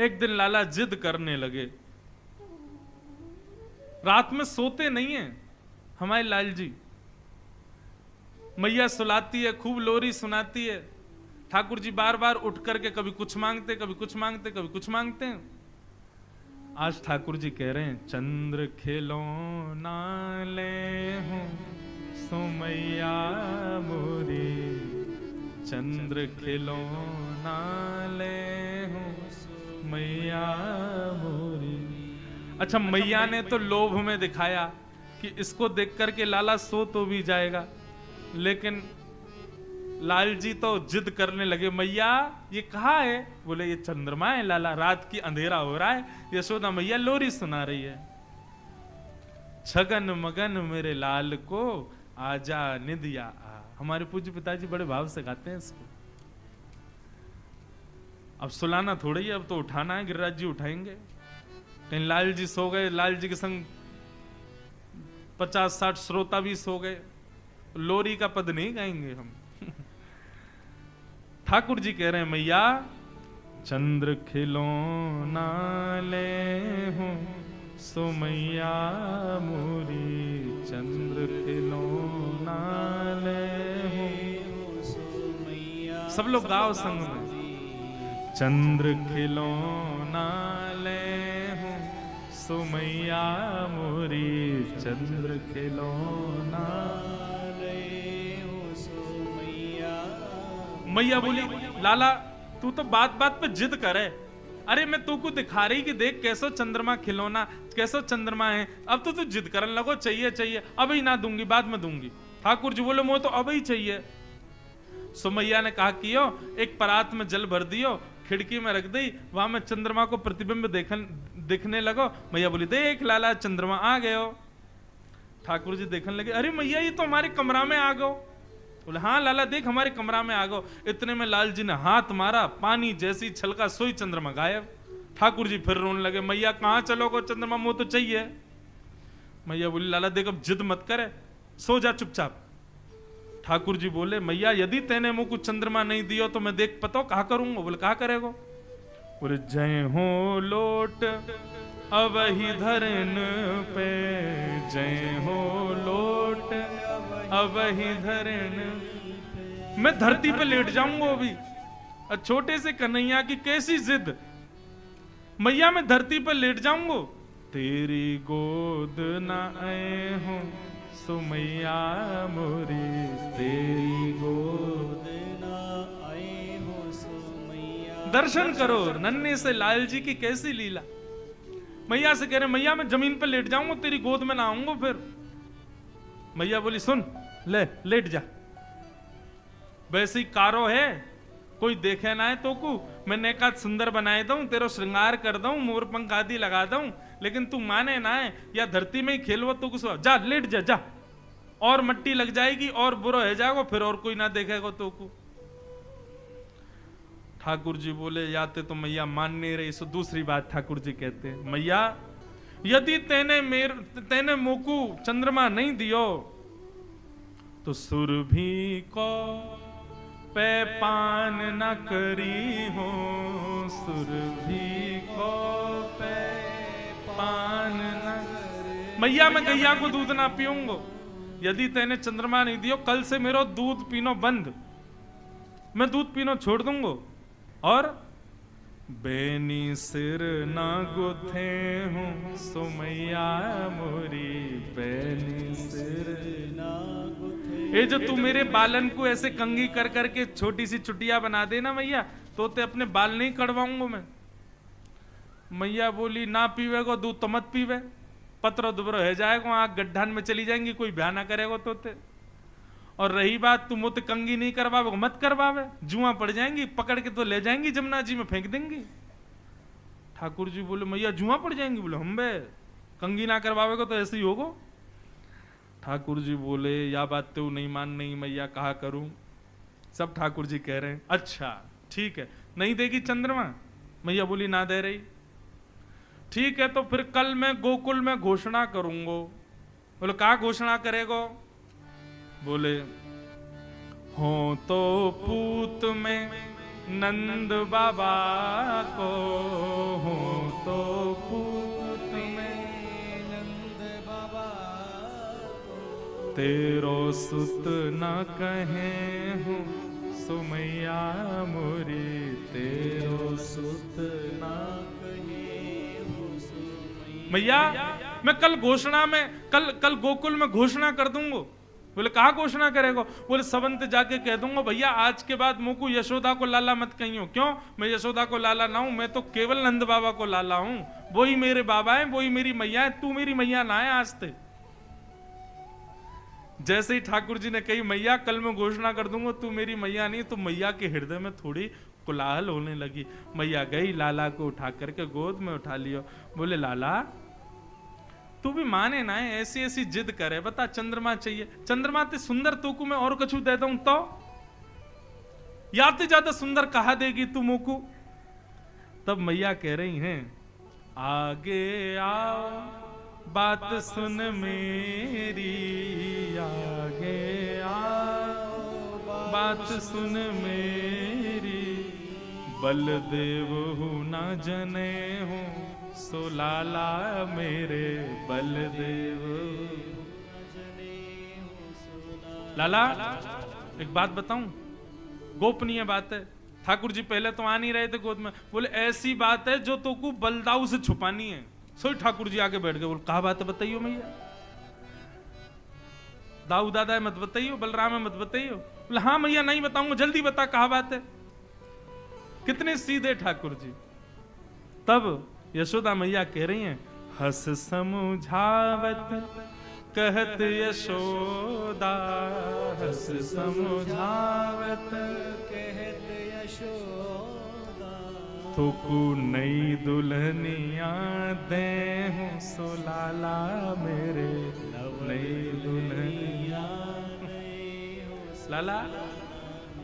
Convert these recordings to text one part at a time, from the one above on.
एक दिन लाला जिद करने लगे, रात में सोते नहीं है हमारे लाल जी। मैया सुलाती है, खूब लोरी सुनाती है, ठाकुर जी बार बार उठ करके कभी कुछ मांगते, कभी कुछ मांगते, कभी कुछ मांगते हैं। आज ठाकुर जी कह रहे हैं, चंद्र खिलौना ले हूं सो मैया मोरी, चंद्र खिलौना ले हूं मैया मोरी। अच्छा, मैया ने तो लोभ में दिखाया कि इसको देख करके लाला सो तो भी जाएगा, लेकिन लाल जी तो जिद करने लगे, मैया ये कहाँ है? बोले ये चंद्रमा है लाला, रात की अंधेरा हो रहा है, यशोदा मैया लोरी सुना रही है। छगन मगन मेरे लाल को आजा निदिया आ। हमारे पूज्य पिताजी बड़े भाव से गाते हैं इसको। अब सुलाना थोड़ी है, अब तो उठाना है, गिरिराज जी उठाएंगे। कहीं लाल जी सो गए, लाल जी के संग 50-60 श्रोता भी सो गए, लोरी का पद नहीं गाएंगे हम। ठाकुर जी कह रहे हैं, मैया चंद्र खिलौना ले हूं सो मैया मोरी, चंद्र खिलौना ले हूं सो मैया। सब लोग गाओ संग में, चंद्र खिलौना ले हूं सो मैया मोरी, चंद्र खिलौना ले हूं सो मैया। मैया बोली, लाला तू तो बात बात पे जिद करे, अरे मैं तू को दिखा रही कि देख कैसो चंद्रमा खिलौना, कैसो चंद्रमा है, अब तो तू जिद करने लगो, चाहिए चाहिए, अभी ना दूंगी, बाद में दूंगी। ठाकुर जी बोले, मुझे तो अभी चाहिए। सुमैया ने कहा कि एक परात में जल भर दियो, खिड़की में रख दी, वहां में चंद्रमा को प्रतिबिंब दिखने लगो। मैया बोली, देख लाला चंद्रमा आ गयो। ठाकुर जी देखने लगे, अरे मैया ये तो हमारे कमरा में आ गो। बोले, हाँ लाला देख हमारे कमरा में आ गो। इतने में लाल जी ने हाथ मारा, पानी जैसी छलका सोई चंद्रमा गायब। ठाकुर जी फिर रोने लगे, मैया कहाँ चलोगो, चंद्रमा मुंह तो चाहिए। मैया बोली, लाला देख अब जिद मत करे, सो जा चुपचाप। ठाकुर जी बोले, मैया यदि तेने मुंह को चंद्रमा नहीं दियो तो मैं देख पतो कहा करूंगा। बोले, कहा करेगो? बोले, जय हो लोट अब ही धरन पे, जय हो लोट अब ही धरन। मैं धरती पे लेट जाऊंगा अभी। छोटे से कन्हैया की कैसी जिद, मैया मैं धरती पे लेट जाऊंगा। तेरी गोद ना आए हूं सो मैया मोरी, तेरी गोद ना आए हो सो मैया। दर्शन करो नन्हे से लाल जी की कैसी लीला। मैया से कह रहे, मैया मैं जमीन पर लेट जाऊंगा, तेरी गोद में ना आऊंगा फिर। मैया बोली, सुन ले लेट जा, वैसी कारो है कोई देखे ना है तो को मैंने एक सुंदर बनाए दूं, तेरा श्रृंगार कर दूं, मोर पंख आदि लगा दूं, लेकिन तू माने ना है, या धरती में ही खेलवा तो कुछ, जा लेट जा जा, और मट्टी लग जाएगी और बुरा हो जाएगा, फिर और कोई ना देखेगा तो को। ठाकुर जी बोले, याते तो मैया मान नहीं रही। सो दूसरी बात ठाकुर जी कहते हैं, मैया यदि तेने मोकू चंद्रमा नहीं दियो तो सुरभि को पे पान न करी हो, सुरभि को पे पान न। मैया मैं गैया को दूध ना पीऊंगा, यदि तेने चंद्रमा नहीं दियो कल से मेरा दूध पीनो बंद, मैं दूध पीनो छोड़ दूंगा। और बेनी सिर ना गुथे हूं सो मैया मोरी, बेनी सिर ना गुथे। ये जो तू मेरे बालन को ऐसे कंगी कर करके छोटी सी चुटिया बना देना मैया, तो ते अपने बाल नहीं कड़वाऊंगा मैं। मैया बोली, ना पीवे को दूध तो मत पीवे, पत्रो दुबरो है जाएगा, आंख गड्ढान में चली जाएंगी, कोई ब्याह ना करेगा तो ते। और रही बात तू मुझे कंगी नहीं करवावे, मत करवावे, जुआ पड़ जाएंगी, पकड़ के तो ले जाएंगी जमुना जी में फेंक देंगी। ठाकुर जी बोले, मैया जुआ पड़ जाएंगी? बोले, हम बे कंगी ना करवावेगा तो ऐसे ही होगा। ठाकुर जी बोले, या बात तो नहीं मान नहीं मैया, कहा करूं। सब ठाकुर जी कह रहे हैं, अच्छा ठीक है, नहीं देगी चंद्रमा? मैया बोली, ना दे रही। ठीक है, तो फिर कल मैं गोकुल में घोषणा करूंगा। बोले, कहा घोषणा करेगो? बोले, हो तो पूत में नंद बाबा को हूँ तो पूत में, नंद बाबा को तेरो सुत न कहे हूँ सुमैया मोरी, तेरो सुत न कहे हो सुमैया। मैया मैं कल घोषणा में कल गोकुल में घोषणा कर दूंगा। बोले कहा घोषणा करेगा? बोले सबंत जाके कह दूंगा भैया आज के बाद मुझको यशोदा को लाला मत कहियो। क्यों? मैं यशोदा को लाला ना हूं, मैं तो केवल नंद बाबा को लाला हूं। वही मेरे बाबा है, वही मेरी मैया है, तू मेरी मैया ना है आज ते। जैसे ही ठाकुर जी ने कही मैया कल मैं घोषणा कर दूंगा तू मेरी मैया नहीं, तो मैया के हृदय में थोड़ी कोलाहल होने लगी। मैया गई, लाला को उठा करके गोद में उठा लियो। बोले लाला तू भी माने ना है, ऐसी ऐसी जिद करे, बता चंद्रमा चाहिए, चंद्रमा ते सुंदर तो को मैं और कछु दे दूं तो याते ज्यादा सुंदर कहा देगी तू मोकू? तब मैया कह रही हैं आगे आओ बात सुन मेरी, आगे आओ बात सुन मेरी, बलदेव हूं ना जने हूं सो लाला मेरे बलदेव। लाला एक बात बताऊं, गोपनीय बात है। ठाकुर जी पहले तो आ नहीं रहे थे गोद में। बोले ऐसी बात है जो तो को बलदाऊ से छुपानी है। सो ठाकुर जी आगे बैठ गए। बोले कहा बात है बताइयो मैया। दाऊ दादा है मत बताइयो, बलराम है मत बताइयो। बोले हाँ मैया नहीं बताऊंगा, जल्दी बता कहा बात है। कितने सीधे ठाकुर जी। तब यशोदा मैया कह रही हैं हस समझावत कहत यशोदा, हस समझावत कहत यशोदा, तुकु नई दुल्हनिया दे हूँ सो लाला मेरे नई दुल्हनिया। लाला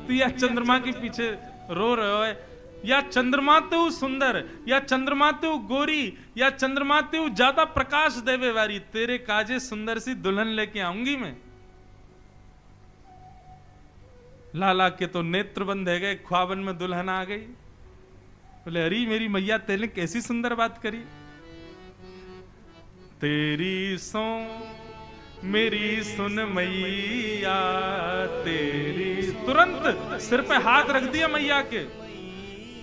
तू या चंद्रमा के पीछे रो रहे हो, या चंद्रमा तो सुंदर, या चंद्रमा तो गोरी, या चंद्रमा तो ज्यादा प्रकाश देवे वाली, तेरे काजे सुंदर सी दुल्हन लेके आऊंगी मैं। लाला के तो नेत्र बंद है गए, ख्वाबन में दुल्हन आ गई। बोले अरे मेरी मैया तेने कैसी सुंदर बात करी। तेरी सो मेरी सुन मैया तेरी, तुरंत सिर पे हाथ रख दिया मैया के।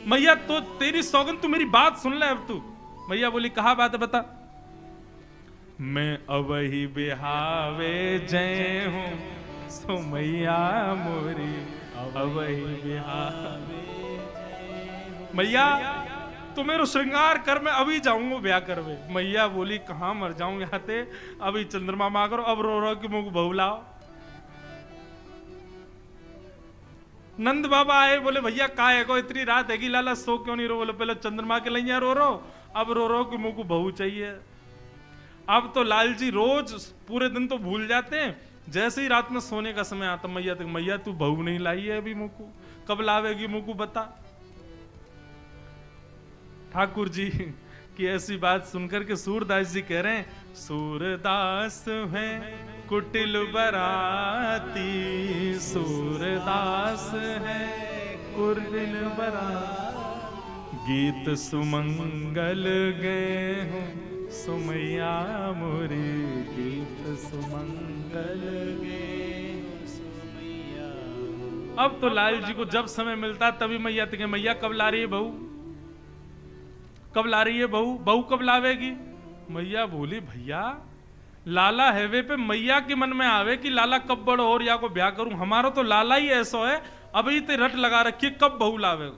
मैया तो तेरी सौगन तू मेरी बात सुन ले अब तू। मैया बोली कहा बात है बता। मैं अवही बिहावे जय हूं सो मैया मोरी, अवही बिहावे। मैया तू मेरा श्रृंगार कर, मैं अभी जाऊंगा ब्याह करवे। मैया बोली कहां मर जाऊं यहाँ ते, अभी चंद्रमा मां करो, अब रो रो कि मुझको बहू लाओ। नंद बाबा आए, बोले भैया का है को इतनी रात है कि लाला सो क्यों नहीं रो? बोले पहले चंद्रमा के लिए रो रो, अब रो रो कि मुझको बहू चाहिए। अब तो लाल जी रोज पूरे दिन तो भूल जाते हैं, जैसे ही रात में सोने का समय आता मैया तक, मैया तू बहू नहीं लाई है अभी मुझको, कब लावेगी मुझको बता। ठाकुर जी की ऐसी बात सुनकर के सूरदास जी कह रहे हैं सूरदास है कुटिल बराती, सूरदास है कुटिल बराती, गीत सुमंगल गए हूँ सुमैया मोरी, गीत सुमंगल गए सुमैया। अब तो लाल जी को जब समय मिलता तभी मैया तक, मैया कब ला रही है बहू, कब ला रही है बहू, बहू कब लावेगी? मैया बोली भैया लाला हैवे पे मैया के मन में आवे कि लाला कब बड़ो और या को ब्याह करूं। हमारा तो लाला ही ऐसा है, अभी ते रट लगा रखी कब बहू लावे।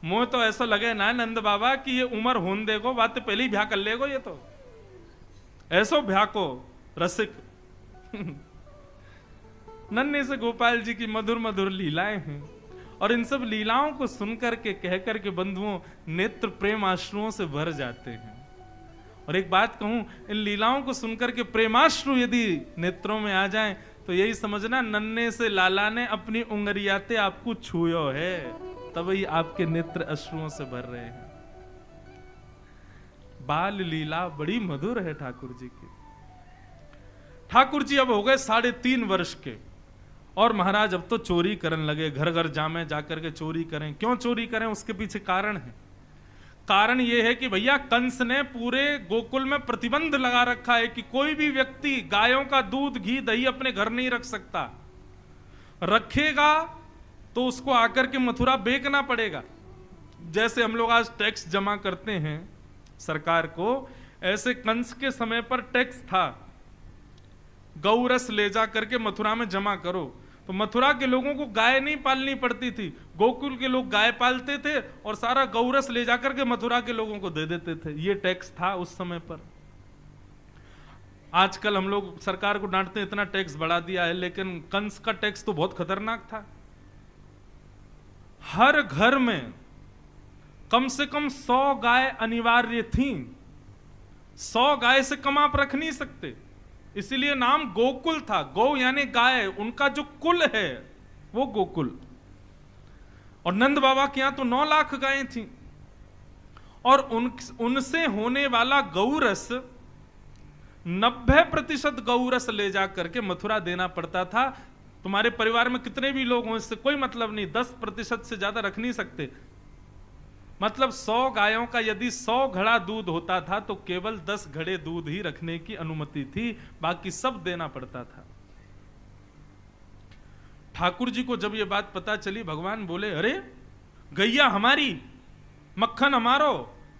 मोह तो ऐसा लगे ना नंद बाबा कि ये उम्र होन देखो, बात तो पहले ही ब्याह कर लेगो। ये तो ऐसो ब्याह को रसिक नन्हे से गोपाल जी की मधुर मधुर लीलाएं हैं, और इन सब लीलाओं को सुनकर के कहकर के बंधुओं नेत्र प्रेम आश्रुओं से भर जाते हैं। और एक बात कहूं, इन लीलाओं को सुनकर के प्रेमाश्रु यदि नेत्रों में आ जाएं तो यही समझना नन्हे से लाला ने अपनी उंगलियाते आपको छुयो है, तभी आपके नेत्र अश्रुओं से भर रहे हैं। बाल लीला बड़ी मधुर है ठाकुर जी की। ठाकुर जी अब हो गए 3.5 वर्ष के, और महाराज अब तो चोरी करने लगे, घर घर जामे जाकर के चोरी करें। क्यों चोरी करें, उसके पीछे कारण है। कारण यह है कि भैया कंस ने पूरे गोकुल में प्रतिबंध लगा रखा है कि कोई भी व्यक्ति गायों का दूध घी दही अपने घर नहीं रख सकता। रखेगा तो उसको आकर के मथुरा बेचना पड़ेगा। जैसे हम लोग आज टैक्स जमा करते हैं सरकार को, ऐसे कंस के समय पर टैक्स था, गौरस ले जा करके मथुरा में जमा करो। तो मथुरा के लोगों को गाय नहीं पालनी पड़ती थी, गोकुल के लोग गाय पालते थे और सारा गौरस ले जाकर के मथुरा के लोगों को दे देते थे। ये टैक्स था उस समय पर। आजकल हम लोग सरकार को डांटते हैं इतना टैक्स बढ़ा दिया है, लेकिन कंस का टैक्स तो बहुत खतरनाक था। हर घर में कम से कम 100 गाय अनिवार्य थी। 100 गाय से कम आप रख नहीं सकते, इसीलिए नाम गोकुल था। गौ यानी गाय, उनका जो कुल है वो गोकुल। और नंद बाबा के यहां तो 9 लाख गायें थी और उनसे होने वाला गौरस 90% गौरस ले जा करके मथुरा देना पड़ता था। तुम्हारे परिवार में कितने भी लोग हों, इससे कोई मतलब नहीं, 10% से ज्यादा रख नहीं सकते। मतलब 100 गायों का यदि 100 घड़ा दूध होता था तो केवल 10 घड़े दूध ही रखने की अनुमति थी, बाकी सब देना पड़ता था। ठाकुर जी को जब यह बात पता चली, भगवान बोले, अरे गैया हमारी, मक्खन हमारो,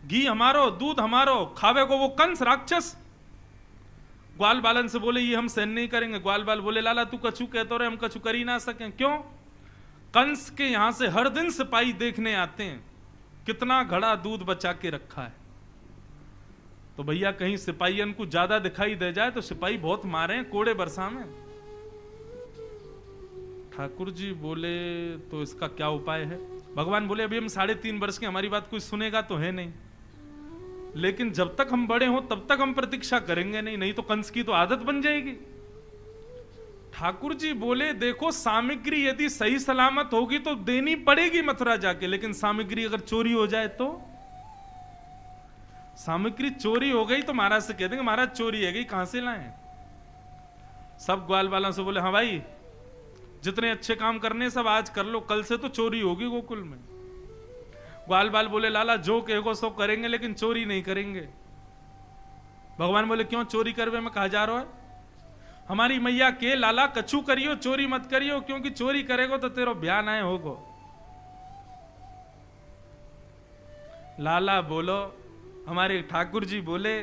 घी हमारो, दूध हमारो, खावे को वो कंस राक्षस। ग्वाल बालन से बोले ये हम सहन नहीं करेंगे। ग्वाल बाल बोले लाला तू कछु कहते रहे, हम कछु कर ही ना सकें। क्यों? कंस के यहां से हर दिन सिपाही देखने आते हैं कितना घड़ा दूध बचा के रखा है। तो भैया कहीं सिपाहियन को ज्यादा दिखाई दे जाए तो सिपाही बहुत मारे कोड़े बरसा में। ठाकुर जी बोले तो इसका क्या उपाय है? भगवान बोले अभी हम 3.5 वर्ष के, हमारी बात कोई सुनेगा तो है नहीं, लेकिन जब तक हम बड़े हों तब तक हम प्रतीक्षा करेंगे नहीं तो कंस की तो आदत बन जाएगी। ठाकुर जी बोले देखो सामग्री यदि सही सलामत होगी तो देनी पड़ेगी मथुरा जाके, लेकिन सामग्री अगर चोरी हो जाए तो? सामग्री चोरी हो गई तो महाराज से कह देंगे महाराज चोरी है गई, कहां से लाएं? सब ग्वाल वालों से बोले हाँ भाई जितने अच्छे काम करने सब आज कर लो, कल से तो चोरी होगी गोकुल में। ग्वाल बाल बोले लाला जो कहेगो सो करेंगे लेकिन चोरी नहीं करेंगे। भगवान बोले क्यों चोरी करवे में कहा जा रहा है? हमारी मैया के लाला कछु करियो चोरी मत करियो, क्योंकि चोरी करेगो तो तेरो ब्याह ना होगो। लाला बोलो, हमारे ठाकुर जी बोले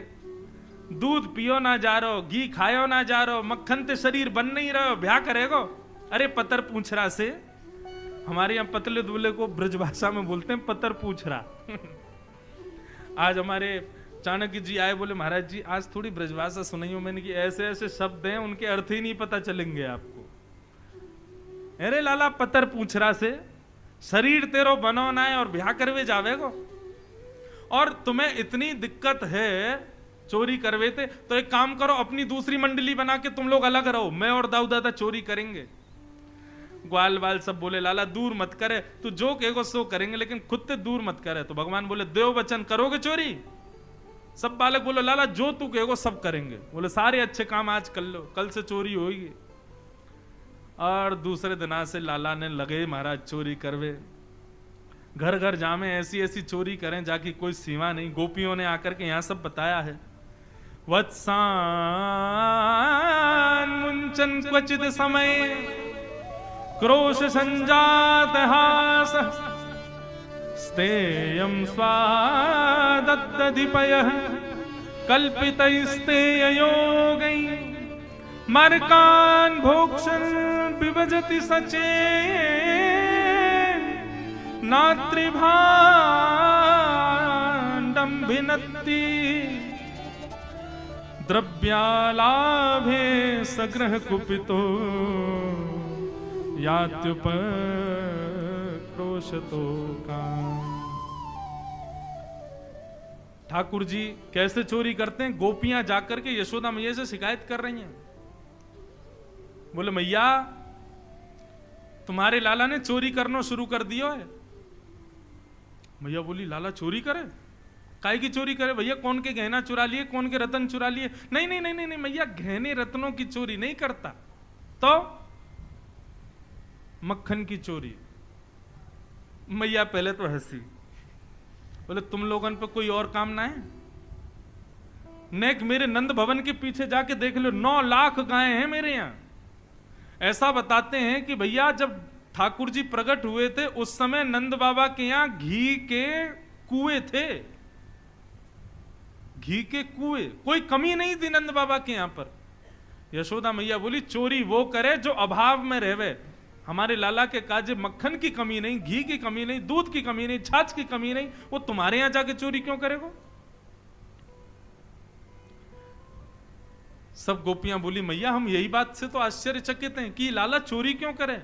दूध पियो ना जा रो, घी खायो ना जा रो, मक्खन ते शरीर बन नहीं रहो, ब्याह करेगो? अरे पतर पूछ रहा से, हमारे यहां पतले दूल्हे को ब्रजभाषा में बोलते हैं पतर पूछ रहा। आज हमारे चाणक्य जी आए, बोले महाराज जी आज थोड़ी ब्रजभाषा सुनाइयो। मैंने कि ऐसे ऐसे शब्द हैं उनके अर्थ ही नहीं पता चलेंगे आपको। अरे लाला पतर पूछ रहा से, शरीर तेरो बनो ना है और ब्याह करवे जावेगो, और तुम्हें इतनी दिक्कत है चोरी करवे थे तो एक काम करो अपनी दूसरी मंडली बना के तुम लोग अलग रहो, मैं और दाऊ दादा चोरी करेंगे। ग्वाल बाल सब बोले लाला दूर मत करे, तू जो कहेगो सो करेंगे लेकिन खुद से दूर मत करे। तो भगवान बोले देव वचन करोगे चोरी? सब बालक बोले लाला जो तू कहेगो सब करेंगे। बोले सारे अच्छे काम आज कर लो, कल से चोरी होगी। और दूसरे दिन से लाला ने लगे महाराज चोरी करवे, घर घर जामे, ऐसी ऐसी चोरी करें जाकि कोई सीमा नहीं। गोपियों ने आकर के यहां सब बताया है। वत्सान मुंचन क्वचित समय क्रोश संजात हास स्तेयं स्वादत्तधिपयः कल्पितैस्तेययोगै मर्कान् भोक्षन् विभजति सचेन् नात्रिभाण्डं भिनत्ति द्रव्यालाभे सग्रह कुपितो यात्युपक्रोशतो काम। ठाकुर जी कैसे चोरी करते हैं? गोपियां जाकर के यशोदा मैया से शिकायत कर रही हैं। बोले मैया तुम्हारे लाला ने चोरी करना शुरू कर दिया है। मैया बोली लाला चोरी करे? काय की चोरी करे भैया? कौन के गहना चुरा लिए, कौन के रतन चुरा लिए? नहीं नहीं नहीं नहीं, नहीं मैया गहने रत्नों की चोरी नहीं करता। तो मक्खन की चोरी। मैया पहले तो हंसी, बोले तुम लोगन पे कोई और काम ना है? नेक मेरे नंद भवन के पीछे जाके देख लो, 9 लाख गायें हैं मेरे यहां। ऐसा बताते हैं कि भैया जब ठाकुर जी प्रकट हुए थे उस समय नंद बाबा के यहां घी के कुएं थे, घी के कुएं, कोई कमी नहीं थी नंद बाबा के यहां पर। यशोदा मैया बोली चोरी वो करे जो अभाव में रहवे। हमारे लाला के काजे मक्खन की कमी नहीं, घी की कमी नहीं, दूध की कमी नहीं, छाछ की कमी नहीं, वो तुम्हारे यहां जाके चोरी क्यों करेगा? सब गोपियां बोली मैया हम यही बात से तो आश्चर्यचकित हैं कि लाला चोरी क्यों करे।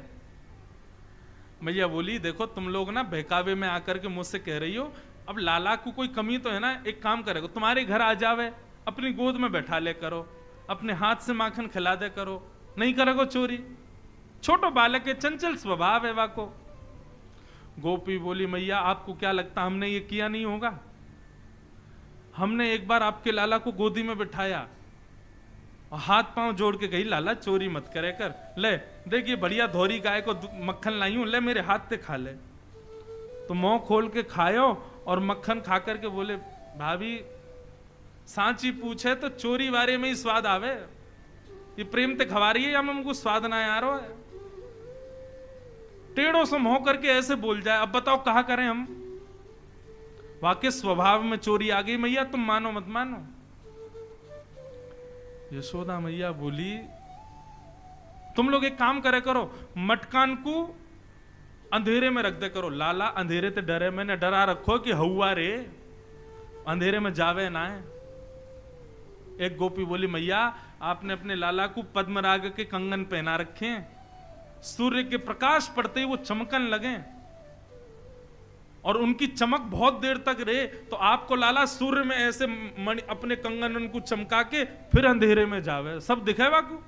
मैया बोली देखो तुम लोग ना बहकावे में आकर के मुझसे कह रही हो, अब लाला को कोई कमी तो है ना, एक काम करेगा तुम्हारे घर आ जावे, अपनी गोद में बैठा ले करो, अपने हाथ से माखन खिला दे करो, नहीं करेगो चोरी। छोटो बालक के चंचल स्वभाव है वाको। गोपी बोली मैया आपको क्या लगता हमने ये किया नहीं होगा? हमने एक बार आपके लाला को गोदी में बिठाया और हाथ पांव जोड़ के कही लाला चोरी मत करे कर, ले देखिए बढ़िया धोरी गाय को मक्खन लाई हूं, ले मेरे हाथ से खा ले। तो मुंह खोल के खायो और मक्खन खा करके बोले भाभी सांची पूछे तो चोरी वारे में ही स्वाद आवे, ये प्रेम ते खवा रही है या हमको स्वाद ना आ रहा है? टेढ़ों से मुंह करके ऐसे बोल जाए, अब बताओ कहा करें हम? वाकई स्वभाव में चोरी आ गई मैया, तुम मानो मत मानो। यशोदा मैया बोली तुम लोग एक काम करे करो, मटकान को अंधेरे में रख दे करो, लाला अंधेरे ते डरे, मैंने डरा रखो कि हवा रे अंधेरे में जावे ना है। एक गोपी बोली मैया आपने अपने लाला को पद्मराग के कंगन पहना रखे हैं, सूर्य के प्रकाश पड़ते ही वो चमकन लगे और उनकी चमक बहुत देर तक रहे, तो आपको लाला सूर्य में ऐसे अपने कंगन उनको चमका के फिर अंधेरे में जावे, सब दिखे बाकू।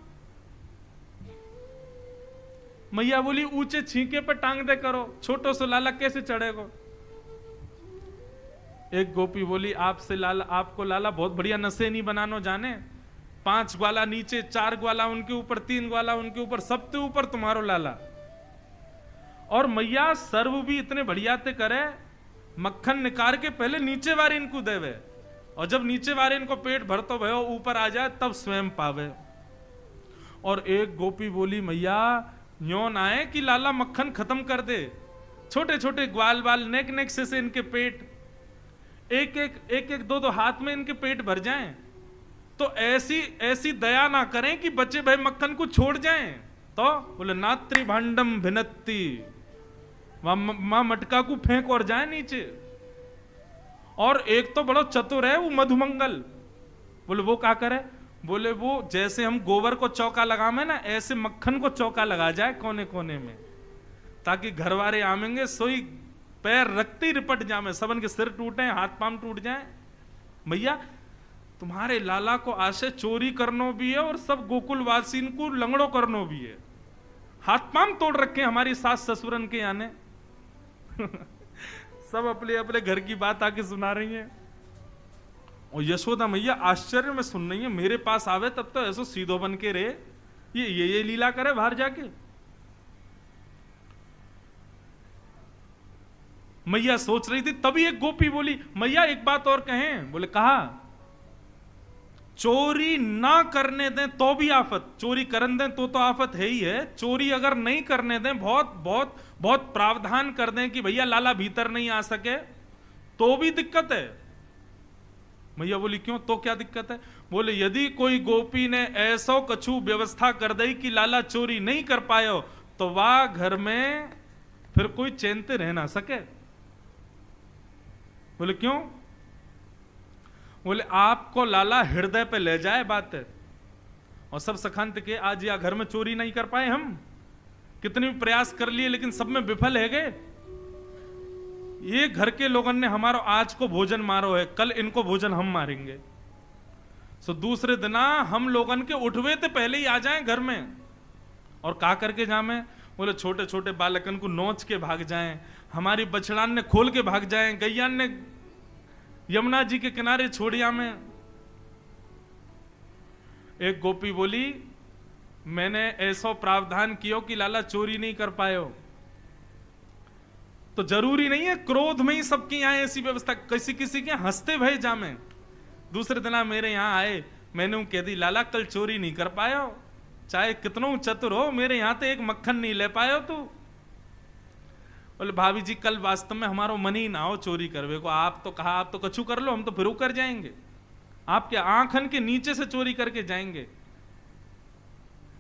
मैया बोली ऊंचे छींके पे टांग दे करो, छोटो से लाला कैसे चढ़ेगो? एक गोपी बोली आपसे लाला, आपको लाला बहुत बढ़िया नशे नहीं बनानो जाने, 5 ग्वाला नीचे, 4 ग्वाला उनके ऊपर, 3 ग्वाला उनके ऊपर, सबसे ऊपर तुम्हारो लाला। और मैया सर्व भी इतने बढ़िया ते करे, मक्खन निकाल के पहले नीचे वारे इनको देवे, और जब नीचे वारे इनको पेट भरतो भयो ऊपर आ जाए तब स्वयं पावे। और एक गोपी बोली मैया यो ना आए कि लाला मक्खन खत्म कर दे, छोटे छोटे ग्वाल बाल नेक नेक से इनके पेट एक एक 2 हाथ में इनके पेट भर जाएं, तो ऐसी दया ना करें कि बच्चे भाई मक्खन को छोड़ जाएं। तो बोले नात्री भांडम भिनत्ती, मां मटका को फेंक और जाए नीचे। और एक तो बड़ा चतुर है वो मधुमंगल, बोले वो क्या करे? बोले वो जैसे हम गोबर को चौका लगावे ना, ऐसे मक्खन को चौका लगा जाए कोने कोने में, ताकि घर वाले आमेंगे सोई पैर रखते रिपट जामे, सबन के सिर टूटे, हाथ पांव टूट जाए। भैया तुम्हारे लाला को आशे चोरी करनो भी है और सब गोकुल वासी को लंगड़ो करनो भी है, हाथ पांव तोड़ रखे हमारी सास ससुरन के आने सब अपने अपने घर की बात आके सुना रही हैं। और यशोदा मैया आश्चर्य में सुन रही है, मेरे पास आवे तब तो ऐसो सीधो बन के रहे, ये लीला करे बाहर जाके। मैया सोच रही थी, तभी एक गोपी बोली मैया एक बात और कहें। बोले कहा चोरी ना करने दें तो भी आफत, चोरी करने दें तो आफत है ही है, चोरी अगर नहीं करने दें, बहुत बहुत बहुत प्रावधान कर दें कि भैया लाला भीतर नहीं आ सके तो भी दिक्कत है। मैया बोली क्यों, तो क्या दिक्कत है? बोले यदि कोई गोपी ने ऐसो कछु व्यवस्था कर दी कि लाला चोरी नहीं कर पायो, तो वह घर में फिर कोई चैनते रह ना सके। बोले क्यों? बोले आपको लाला हृदय पे ले जाए बात है, और सब सखंत के आज या घर में चोरी नहीं कर पाए, हम कितने भी प्रयास कर लिए लेकिन सब में विफल है गए। ये घर के लोगों ने हमारो आज को भोजन मारो है, कल इनको भोजन हम मारेंगे, सो दूसरे दिना हम लोगन के उठवे तो पहले ही आ जाएं घर में। और का करके जामे? बोले छोटे छोटे बालकन को नोच के भाग जाएं, हमारी बछड़ान ने खोल के भाग जाएं, गैयान ने यमुना जी के किनारे छोड़िया में। एक गोपी बोली मैंने ऐसा प्रावधान कियो कि लाला चोरी नहीं कर पायो। तो जरूरी नहीं है क्रोध में ही सबके यहाँ ऐसी व्यवस्था, किसी किसी के हंसते भय जामे। दूसरे दिन मेरे यहाँ आए, मैंने कह दी लाला कल चोरी नहीं कर पायो, चाहे कितनों चतुर हो, मेरे यहाँ तो एक मक्खन नहीं ले पायो तू। बोले भाभी जी कल वास्तव में हमारो मन ही ना हो चोरी करवे को, आप तो कहा आप तो कछु कर लो, हम तो फिर कर जाएंगे, आपके आंखन के नीचे से चोरी करके जाएंगे।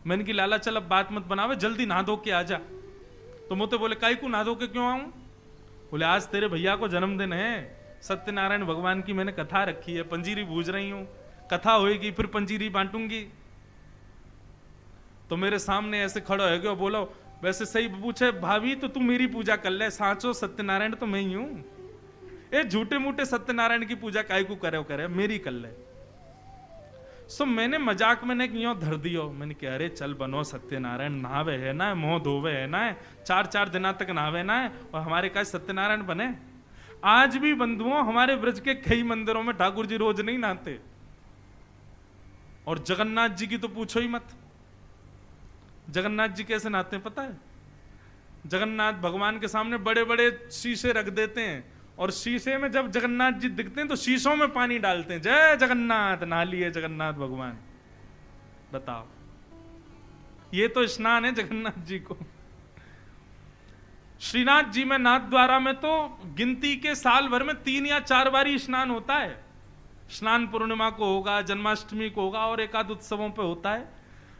मैंने की लाला चल अब बात मत बनावे, जल्दी नहा धो के आ जा। तो मोते बोले काई को नहा धो के क्यों आऊं? बोले आज तेरे भैया को जन्मदिन है, सत्यनारायण भगवान की मैंने कथा रखी है, पंजीरी बूझ रही हूं, कथा होएगी फिर पंजीरी बांटूंगी। तो मेरे सामने ऐसे खड़ा हो गया, बोलो वैसे सही पूछे भाभी तो तू मेरी पूजा कर ले, साचो सत्यनारायण तो मैं ही हूं, ये झूठे मूठे सत्यनारायण की पूजा काय को करे मेरी कर ले। सो मैंने मजाक में क्यों धर दियो, मैंने कहा अरे चल बनो सत्यनारायण, नहावे है ना, मुंह धोवे है ना, 4-4 दिना तक नहावे ना, और हमारे का सत्यनारायण बने। आज भी बंधुओं हमारे ब्रज के कई मंदिरों में ठाकुर जी रोज नहीं नहाते, और जगन्नाथ जी की तो पूछो ही मत। जगन्नाथ जी कैसे नहाते हैं पता है? जगन्नाथ भगवान के सामने बड़े बड़े शीशे रख देते हैं, और शीशे में जब जगन्नाथ जी दिखते हैं तो शीशों में पानी डालते हैं, जय जगन्नाथ, नहा लिए जगन्नाथ भगवान। बताओ, ये तो स्नान है जगन्नाथ जी को। श्रीनाथ जी में नाथ द्वारा में तो गिनती के साल भर में 3 या 4 बार ही स्नान होता है। स्नान पूर्णिमा को होगा, जन्माष्टमी को होगा, और एकाद उत्सवों पे होता है।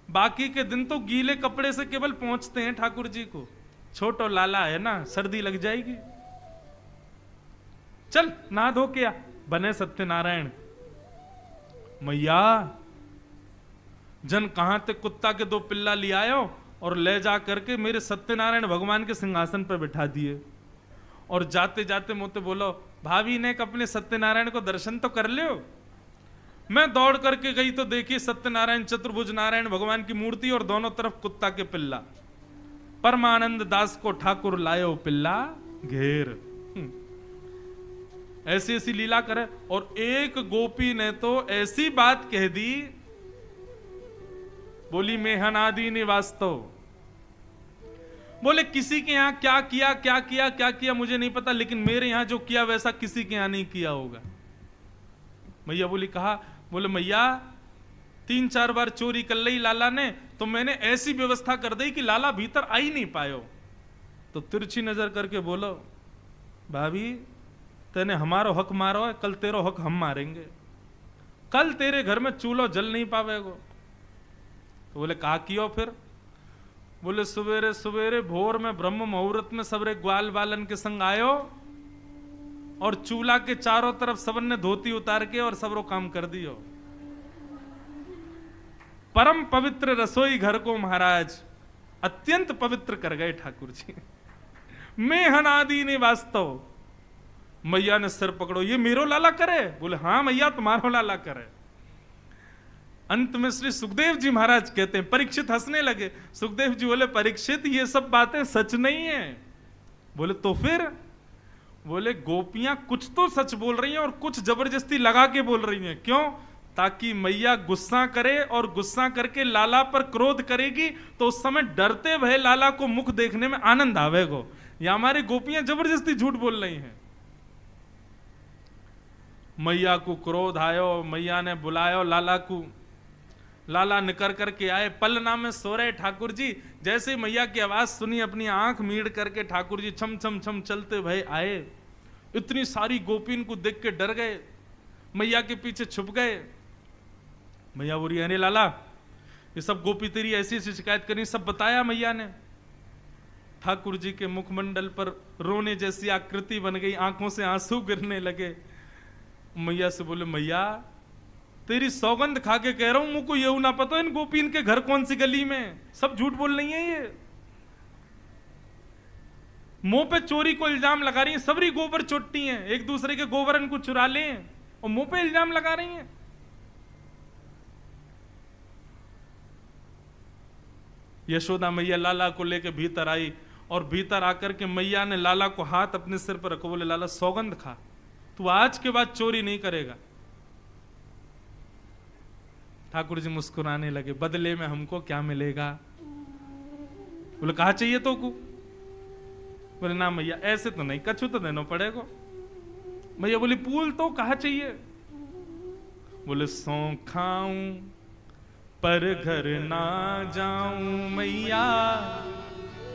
बाकी के दिन तो गीले कपड़े से केवल पहुंचते हैं ठाकुर जी को। छोटो लाला है ना, सर्दी लग जाएगी, चल नहा धो के आ, बने सत्यनारायण। मैया जन कहां ते कुत्ता के 2 पिल्ला ले आयो और ले जा करके मेरे सत्यनारायण भगवान के सिंहासन पर बिठा दिए, और जाते जाते मुझे बोलो भाभी ने अपने सत्यनारायण को दर्शन तो कर लियो। मैं दौड़ करके गई तो देखी सत्यनारायण चतुर्भुज नारायण भगवान की मूर्ति, और दोनों तरफ कुत्ता के पिल्ला। परमानंद दास को ठाकुर लायो पिल्ला घेर। ऐसी ऐसी लीला करे। और एक गोपी ने तो ऐसी बात कह दी, बोली मेहनादी निवास्तो, बोले किसी के यहां क्या किया क्या किया क्या किया मुझे नहीं पता, लेकिन मेरे यहां जो किया वैसा किसी के यहां नहीं किया होगा। मैया बोली कहा, बोले मैया 3-4 बार चोरी कर ली लाला ने, तो मैंने ऐसी व्यवस्था कर दी कि लाला भीतर आ ही नहीं पायो। तो तिरछी नजर करके बोलो भाभी तेने हमारो हक मारो है, कल तेरो हक हम मारेंगे, कल तेरे घर में चूल्हो जल नहीं पावेगो। तो बोले कहा कियो फिर? बोले सवेरे सवेरे भोर में ब्रह्म मुहूर्त में सबरे ग्वाल बालन के संग आयो, और चूल्हा के चारों तरफ सबन ने धोती उतार के और सबरो काम कर दियो। परम पवित्र रसोई घर को महाराज अत्यंत पवित्र कर गए ठाकुर जी। मेहनादी ने वास्तव। मैया ने सिर पकड़ो, ये मेरो लाला करे? बोले हाँ मैया तुम्हारो लाला करे। अंत में श्री सुखदेव जी महाराज कहते हैं, परीक्षित हंसने लगे। सुखदेव जी बोले परीक्षित ये सब बातें सच नहीं है। बोले तो फिर? बोले गोपियां कुछ तो सच बोल रही हैं और कुछ जबरदस्ती लगा के बोल रही हैं। क्यों? ताकि मैया गुस्सा करे, और गुस्सा करके लाला पर क्रोध करेगी तो उस समय डरते भय लाला को मुख देखने में आनंद आवेगो। या हमारी गोपियां जबरदस्ती झूठ बोल रही हैं। मैया को क्रोध आयो, मैया ने बुलायो लाला को। लाला निकर करके आए, पलना में सो रहे ठाकुर जी। जैसे मैया की आवाज सुनी, अपनी आंख मीड़ करके ठाकुर जी छम छम छम चलते भय आए। इतनी सारी गोपीन को देख के डर गए, मैया के पीछे छुप गए। मैया बोली अरे लाला ये सब गोपी तेरी ऐसी ऐसी शिकायत करी, सब बताया मैया ने। ठाकुर जी के मुखमंडल पर रोने जैसी आकृति बन गई, आंखों से आंसू गिरने लगे। मैया से बोले मैया तेरी सौगंध खा के कह रहा हूं, मुझको ये ना पता इन गोपीन के घर कौन सी गली में, सब झूठ बोल रही है। ये मुंह पे चोरी को इल्जाम लगा रही है, सबरी गोबर चोटती हैं, एक दूसरे के गोबरन को चुरा लें और मुंह पे इल्जाम लगा रही हैं। यशोदा मैया लाला को लेके भीतर आई, और भीतर आकर के मैया ने लाला को हाथ अपने सिर पर रखो, बोले लाला सौगंध खा, तू आज के बाद चोरी नहीं करेगा। ठाकुर जी मुस्कुराने लगे, बदले में हमको क्या मिलेगा? बोले कहा चाहिए तो को? बोले ना मैया ऐसे तो नहीं, कछु तो देना पड़ेगा। मैया बोली पूल तो कहा चाहिए? बोले सौ खाऊं पर घर ना जाऊं मैया,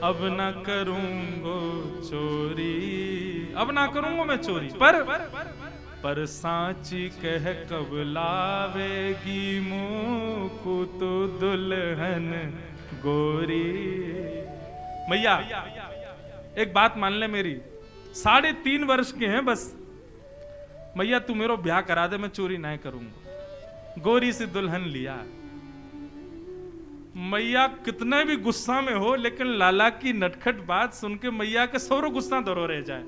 अब ना करूंगो चोरी, अब ना करूंगा मैं चोरी, पर सांची कह कब लावेगी मुँह को तो दुल्हन गोरी। मैया एक बात मान ले मेरी, 3.5 वर्ष के हैं बस, मैया तू मेरो ब्याह करा दे, मैं चोरी नहीं करूंगा। गोरी सी दुल्हन लिया। मैया कितने भी गुस्सा में हो, लेकिन लाला की नटखट बात सुन के मैया के सौरो गुस्सा दरो रह जाए।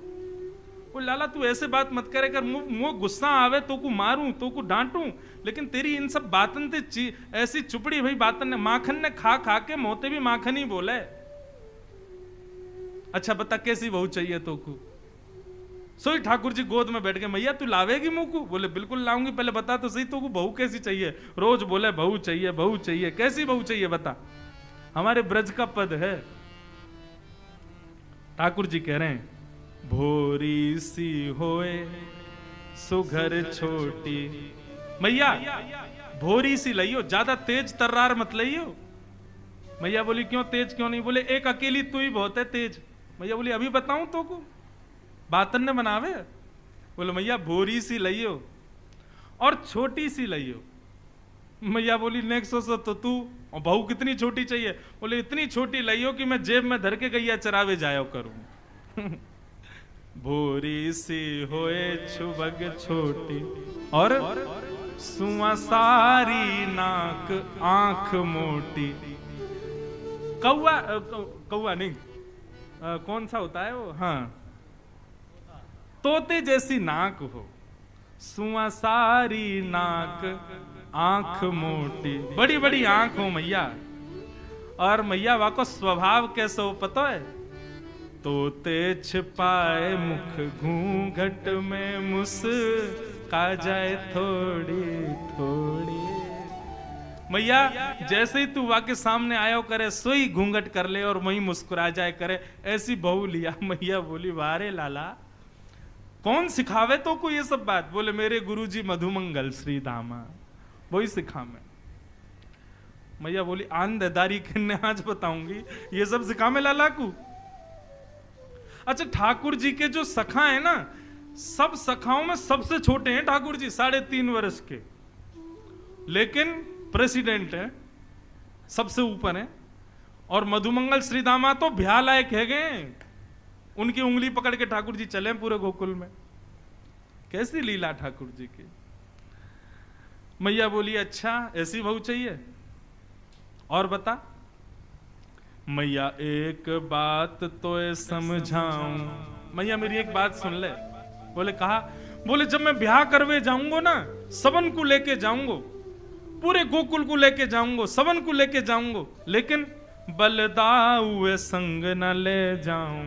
वो लाला तू ऐसे बात मत करे कर, मुझे गुस्सा आवे तो को मारूं तो को डांटूं, लेकिन तेरी इन सब बातन ते ऐसी चुपड़ी भाई बातन ने माखन ने खा खा के मोते भी माखन ही बोले। अच्छा बता कैसी बहू चाहिए तो को? सोई ठाकुर जी गोद में बैठ गए, मैया तू लावेगी मुंह को? बोले बिल्कुल लाऊंगी, पहले बता तो सही तो को बहू कैसी चाहिए? रोज बोले बहू चाहिए बहू चाहिए, कैसी बहू चाहिए बता? हमारे ब्रज का पद है। ठाकुर जी कह रहे हैं भोरी सी होए सुघर छोटी। मैया भोरी सी लइयो, ज्यादा तेज तर्रार मत लइयो। मैया बोली क्यों तेज क्यों नहीं? बोले एक अकेली तू ही बहुत है तेज। मैया बोली अभी बताऊं तो को? बातन ने बनावे। बोले मैया भोरी सी लइयो और छोटी सी लइयो। मैया बोली नेक्स्ट तो तू, और बहू कितनी छोटी चाहिए? बोले इतनी छोटी लइयो कि मैं जेब में धर के गैया चरावे जाया करूं। भोरी सी होए छुबग छोटी और सुआ सारी नाक आंख मोटी। कौआ कौआ नहीं, कौन सा होता है वो? हाँ, तोते जैसी नाक हो, सुआ सारी नाक आंख मोटी, बड़ी बड़ी आंख हो मैया। और मैया वाको स्वभाव कैसे हो पता है? तोते छिपाए मुख घूंघट में मुस्का जाए थोड़ी थोड़ी। मैया जैसे ही तू वाके सामने आयो करे सोई घूंघट कर ले और वही मुस्कुरा जाए करे, ऐसी बहू लिया। मैया बोली वारे लाला कौन सिखावे तो को ये सब बात? बोले मेरे गुरुजी मधुमंगल श्री दामा, वही सिखा मैं। मैया बोली आंधदारी किन्ने आज बताऊंगी, ये सब सिखा में लाला को। अच्छा ठाकुर जी के जो सखा है ना, सब सखाओं में सबसे छोटे हैं ठाकुर जी, 3.5 वर्ष के, लेकिन प्रेसिडेंट है, सबसे ऊपर है। और मधुमंगल श्री दामा तो ब्याह लायक है गए, उनकी उंगली पकड़ के ठाकुर जी चले पूरे गोकुल में। कैसी लीला ठाकुर जी की। मैया बोली अच्छा ऐसी बहू चाहिए और बता। मैया एक बात तो समझाऊं। मैया मेरी एक बात सुन ले। बोले कहा? बोले जब मैं ब्याह करवे जाऊंगा ना, सबन को लेके जाऊंगा, पूरे गोकुल को लेके जाऊंगा, सबन को लेके जाऊंगा, लेकिन बलदाऊ संग न ले जाऊं।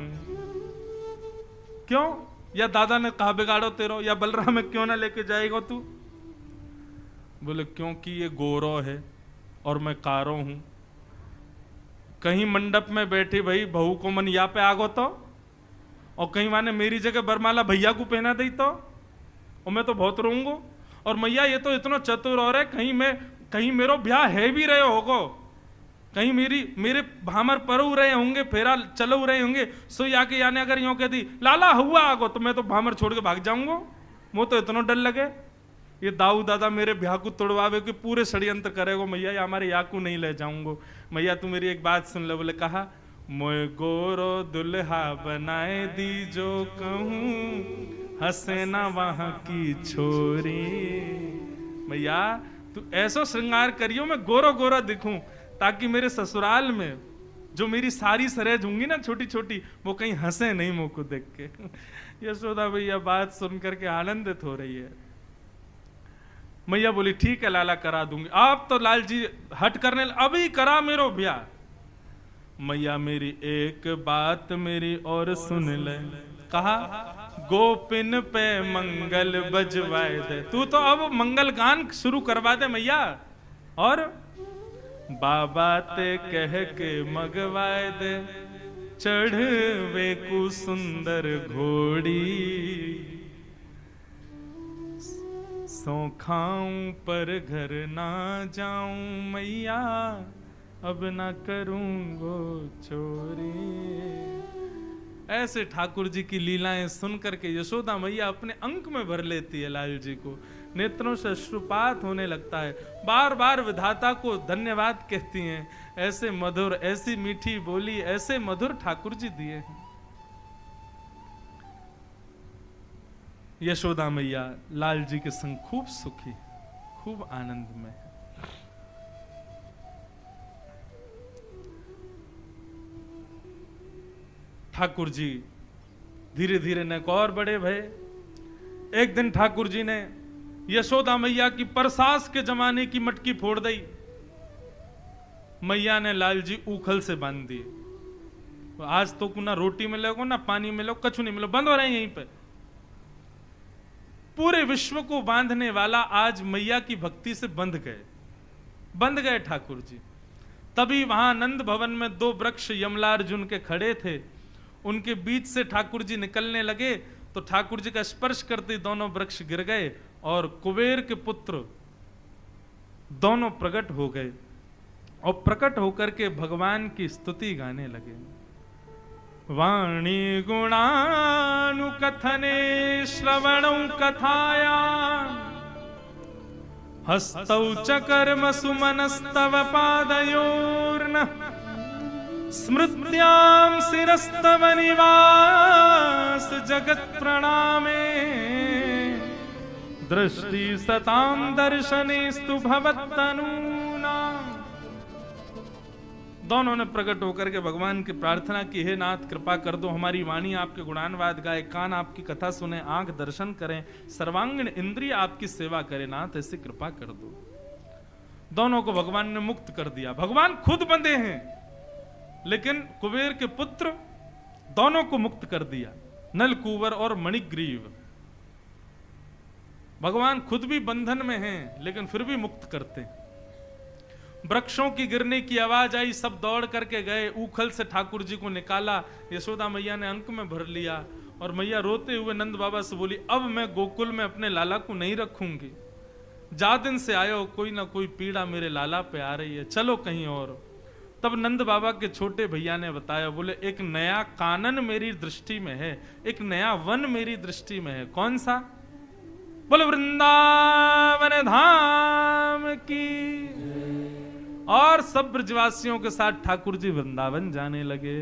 क्यों? या दादा ने कहा बिगाड़ो तेरो, या बलराम में क्यों ना लेके जाएगा तू? बोले क्योंकि ये गोरो है और मैं कारो हूं। कहीं मंडप में बैठी भाई बहू को मन या पे आगो तो, और कहीं माने मेरी जगह बरमाला भैया को पहना दी तो, और मैं तो बहुत रोऊंगा। और मैया ये तो इतना चतुर और है, कहीं मेरो ब्याह है भी रहे होगो, कहीं मेरे भामर परऊ रहे होंगे, फेरा चलो रहे होंगे, सो आके याने अगर यूं कह दी लाला हुआ आगो, तो मैं तो भामर छोड़ के भाग जाऊंगा। मुझे तो इतना डर लगे ये दाऊ दादा मेरे ब्याह को तोड़वावे के पूरे षड्यंत्र करेगो। मैया ये हमारे याकू नहीं ले जाऊंगो। मैया तू मेरी एक बात सुन ले। बोले कहा? मोए गोरो दुल्हा बनाए दी जो कहूं, हंसे ना वहां की छोरी। मैया तू ऐसा श्रृंगार करियो मैं गोरो गोरा दिखूं, ताकि मेरे ससुराल में जो मेरी सारी सरेज होंगी ना छोटी छोटी, वो कहीं हंसे नहीं मुंह को देख के। यशोदा भैया बात सुन करके आनंदित हो रही है। मैया बोली ठीक है लाला करा दूंगी। आप तो लाल जी हट करने, अभी करा मेरो ब्याह। मैया मेरी एक बात मेरी और सुन ले। कहा? गोपिन पे मंगल बजवाए दे। तू तो अब मंगल गान शुरू करवा दे मैया। और बाबा ते कह के मगवाए दे चढ़वे को सुंदर घोड़ी, सो खाऊं पर घर ना जाऊं मैया, अब ना करूंगो चोरी। ऐसे ठाकुर जी की लीलाएं सुन करके यशोदा मैया अपने अंक में भर लेती है लाल जी को, नेत्रों से अश्रुपात होने लगता है, बार बार विधाता को धन्यवाद कहती हैं। ऐसे मधुर, ऐसी मीठी बोली, ऐसे मधुर ठाकुर जी दिए हैं। यशोदा मैया लाल जी के संग खूब सुखी, खूब आनंद में है। ठाकुर जी धीरे धीरे न और बड़े भय। एक दिन ठाकुर जी ने यशोदा मैया की परसास के जमाने की मटकी फोड़ दी। मैया ने लाल जी उखल से बांध दिए। आज तो ना रोटी मिलेगा ना पानी मिलेगा, कछु नहीं मिलेगा, बंद हो रहे हैं यहीं पे। पूरे विश्व को बांधने वाला आज मैया की भक्ति से बंध गए ठाकुर जी। तभी वहां नंद भवन में 2 वृक्ष यमलार्जुन के खड़े थे, उनके बीच से ठाकुर जी निकलने लगे तो ठाकुर जी का स्पर्श करते दोनों वृक्ष गिर गए और कुबेर के पुत्र दोनों प्रकट हो गए और प्रकट होकर के भगवान की स्तुति गाने लगे। वाणी गुणानुकथने श्रवणौ कथाया, हस्तौ च कर्म सुमनस्तव पादयोर्न, स्मृत्यां शिरस्तव निवास जगत प्रणामे, दृष्टि सतां दर्शनेस्तु भवत्तनूनाम्। दोनों ने प्रकट होकर के भगवान की प्रार्थना की, हे नाथ कृपा कर दो, हमारी वाणी आपके गुणानवाद गाए, कान आपकी कथा सुने, आंख दर्शन करें, सर्वांगीण इंद्रिय आपकी सेवा करें, नाथ ऐसी कृपा कर दो। दोनों को भगवान ने मुक्त कर दिया। भगवान खुद बंधे हैं लेकिन कुबेर के पुत्र दोनों को मुक्त कर दिया, नलकूवर और मणिग्रीव। भगवान खुद भी बंधन में हैं लेकिन फिर भी मुक्त करते। वृक्षों की गिरने की आवाज आई, सब दौड़ करके गए, उखल से ठाकुर जी को निकाला। यशोदा मैया ने अंक में भर लिया और मैया रोते हुए नंद बाबा से बोली, अब मैं गोकुल में अपने लाला को नहीं रखूंगी। जा दिन से आयो, कोई ना कोई पीड़ा मेरे लाला पे आ रही है, चलो कहीं और। तब नंद बाबा के छोटे भैया ने बताया, बोले एक नया कानन मेरी दृष्टि में है, एक नया वन मेरी दृष्टि में है। कौन सा? बोले वृंदावन धाम की। और सब ब्रजवासियों के साथ ठाकुर जी वृंदावन जाने लगे।